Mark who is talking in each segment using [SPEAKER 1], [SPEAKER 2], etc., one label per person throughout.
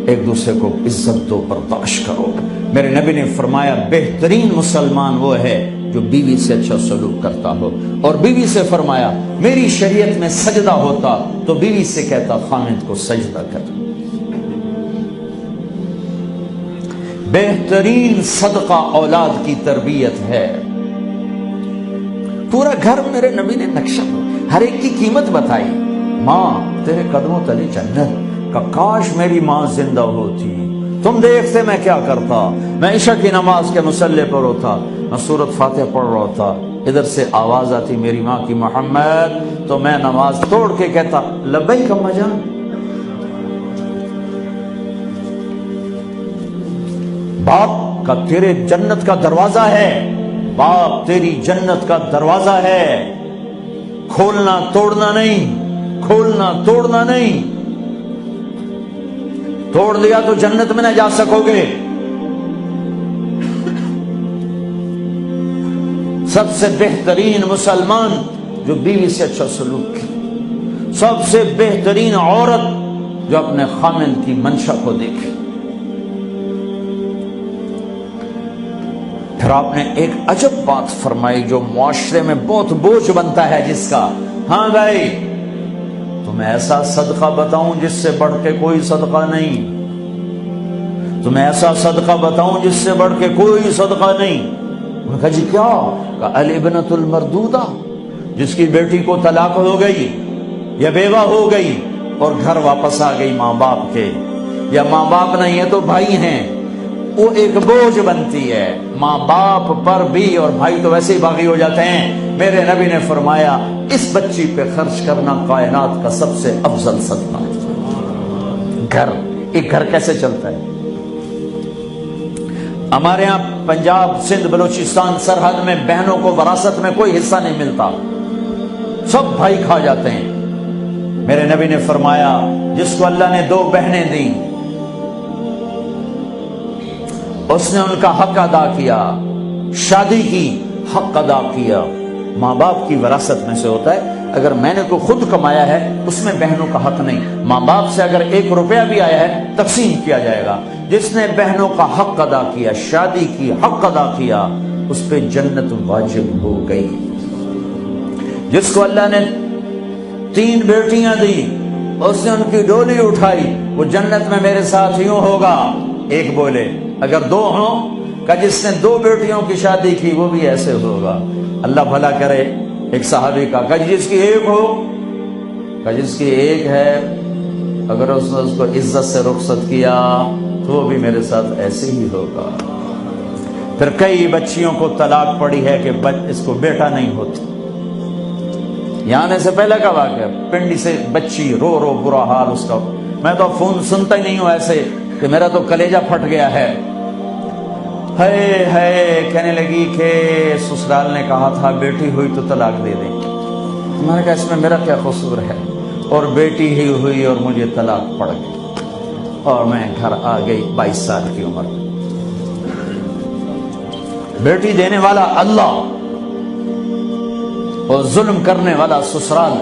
[SPEAKER 1] ایک دوسرے کو عزت دو، برداشت کرو۔ میرے نبی نے فرمایا بہترین مسلمان وہ ہے جو بیوی سے اچھا سلوک کرتا ہو، اور بیوی سے فرمایا میری شریعت میں سجدہ ہوتا تو بیوی سے کہتا خامد کو سجدہ کر۔ بہترین صدقہ اولاد کی تربیت ہے۔ پورا گھر میرے نبی نے نقشہ ہر ایک کی قیمت بتائی۔ ماں تیرے قدموں تلے جنت، کہ کاش میری ماں زندہ ہوتی، تم دیکھتے میں کیا کرتا، میں عشاء کی نماز کے مصلی پر ہوتا، میں سورۃ فاتحہ پڑھ رہا ہوتا، ادھر سے آواز آتی میری ماں کی محمد، تو میں نماز توڑ کے کہتا لبیک اماں جان۔ باپ کا تیرے جنت کا دروازہ ہے، باپ تیری جنت کا دروازہ ہے، کھولنا توڑنا نہیں، کھولنا توڑنا نہیں، توڑ دیا تو جنت میں نہ جا سکو گے۔ سب سے بہترین مسلمان جو بیوی سے اچھا سلوک کی، سب سے بہترین عورت جو اپنے خامند کی منشا کو دیکھے۔ پھر آپ نے ایک عجب بات فرمائی جو معاشرے میں بہت بوجھ بنتا ہے جس کا، ہاں بھائی تمہیں ایسا صدقہ بتاؤں جس سے بڑھ کے کوئی صدقہ نہیں، تمہیں ایسا صدقہ بتاؤں جس سے بڑھ کے کوئی صدقہ نہیں۔ انہوں نے کہا جی کیا؟ کہا الابنۃ المردودہ، جس کی بیٹی کو طلاق ہو گئی یا بیوہ ہو گئی اور گھر واپس آ گئی ماں باپ کے، یا ماں باپ نہیں ہے تو بھائی ہیں، وہ ایک بوجھ بنتی ہے ماں باپ پر بھی، اور بھائی تو ویسے ہی باغی ہو جاتے ہیں۔ میرے نبی نے فرمایا اس بچی پہ خرچ کرنا کائنات کا سب سے افضل صدقہ ہے۔ گھر، ایک گھر کیسے چلتا ہے؟ ہمارے ہاں پنجاب سندھ بلوچستان سرحد میں بہنوں کو وراثت میں کوئی حصہ نہیں ملتا، سب بھائی کھا جاتے ہیں۔ میرے نبی نے فرمایا جس کو اللہ نے 2 بہنیں دیں اس نے ان کا حق ادا کیا، شادی کی حق ادا کیا۔ ماں باپ کی وراثت میں سے ہوتا ہے، اگر میں نے تو خود کمایا ہے اس میں بہنوں کا حق نہیں، ماں باپ سے اگر 1 روپیہ بھی آیا ہے تقسیم کیا جائے گا۔ جس نے بہنوں کا حق ادا کیا، شادی کی حق ادا کیا، اس پہ جنت واجب ہو گئی۔ جس کو اللہ نے 3 بیٹیاں دی اس نے ان کی ڈولی اٹھائی، وہ جنت میں میرے ساتھ یوں ہوگا۔ ایک بولے اگر 2 ہوں، کہ جس نے 2 بیٹیوں کی شادی کی وہ بھی ایسے ہوگا۔ اللہ بھلا کرے۔ ایک صحابی کا کہ جس کی 1 ہو، کہ جس کی 1 ہے، اگر اس نے اس کو عزت سے رخصت کیا تو وہ بھی میرے ساتھ ایسے ہی ہوگا۔ پھر کئی بچیوں کو طلاق پڑی ہے کہ اس کو بیٹا نہیں ہوتا۔ یہاں آنے سے پہلے کا واقعہ، پنڈی سے بچی رو رو برا حال اس کا، میں تو فون سنتا ہی نہیں ہوں ایسے کہ میرا تو کلیجہ پھٹ گیا ہے۔ ہے کہنے لگی کہ سسرال نے کہا تھا بیٹی ہوئی تو طلاق دے دیں۔ میں نے کہا اس میں میرا کیا قصور ہے، اور بیٹی ہی ہوئی اور مجھے طلاق پڑ گئی، اور میں گھر آ گئی 22 سال کی عمر میں۔ بیٹی دینے والا اللہ اور ظلم کرنے والا سسرال۔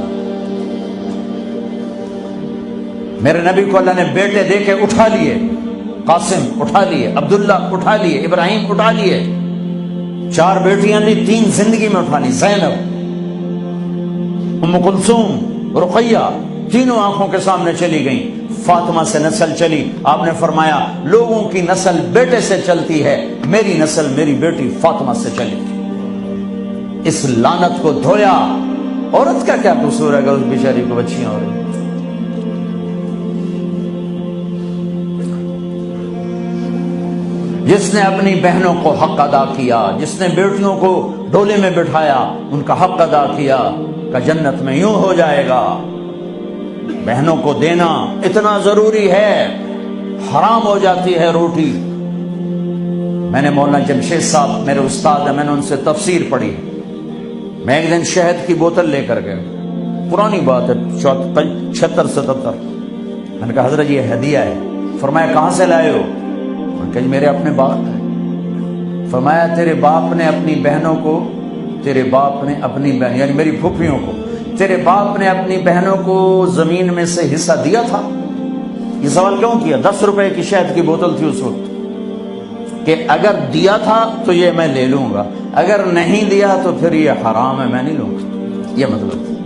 [SPEAKER 1] میرے نبی کو اللہ نے بیٹے دے کے اٹھا لیے، قاسم اٹھا لیے، عبداللہ اٹھا لیے، ابراہیم اٹھا لیے، 4 بیٹیاں دی، 3 زندگی میں اٹھا لی، زینب، ام کلثوم، رقیہ، تینوں آنکھوں کے سامنے چلی گئیں۔ فاطمہ سے نسل چلی، آپ نے فرمایا لوگوں کی نسل بیٹے سے چلتی ہے، میری نسل میری بیٹی فاطمہ سے چلی تھی۔ اس لعنت کو دھویا۔ عورت کا کیا قصور ہے اگر اس بیچاری کو بچیاں ہو رہی؟ جس نے اپنی بہنوں کو حق ادا کیا، جس نے بیٹیوں کو ڈولے میں بٹھایا، ان کا حق ادا کیا، کہ جنت میں یوں ہو جائے گا۔ بہنوں کو دینا اتنا ضروری ہے، حرام ہو جاتی ہے روٹی۔ میں نے مولانا جمشید صاحب میرے استاد ہیں، میں نے ان سے تفسیر پڑھی۔ میں ایک دن شہد کی بوتل لے کر گیا، پرانی بات ہے 76-77۔ میں نے کہا حضرت یہ ہدیہ ہے۔ فرمایا کہاں سے لائے ہو؟ کہ میرے اپنے باپ ہے۔ فرمایا تیرے باپ نے اپنی بہنوں کو، تیرے باپ نے اپنی بہن یعنی میری پھوپھیوں کو، تیرے باپ نے اپنی بہنوں کو زمین میں سے حصہ دیا تھا؟ یہ سوال کیوں کیا؟ 10 روپے کی شہد کی بوتل تھی اس وقت، کہ اگر دیا تھا تو یہ میں لے لوں گا، اگر نہیں دیا تو پھر یہ حرام ہے، میں نہیں لوں گا، یہ مطلب تھا۔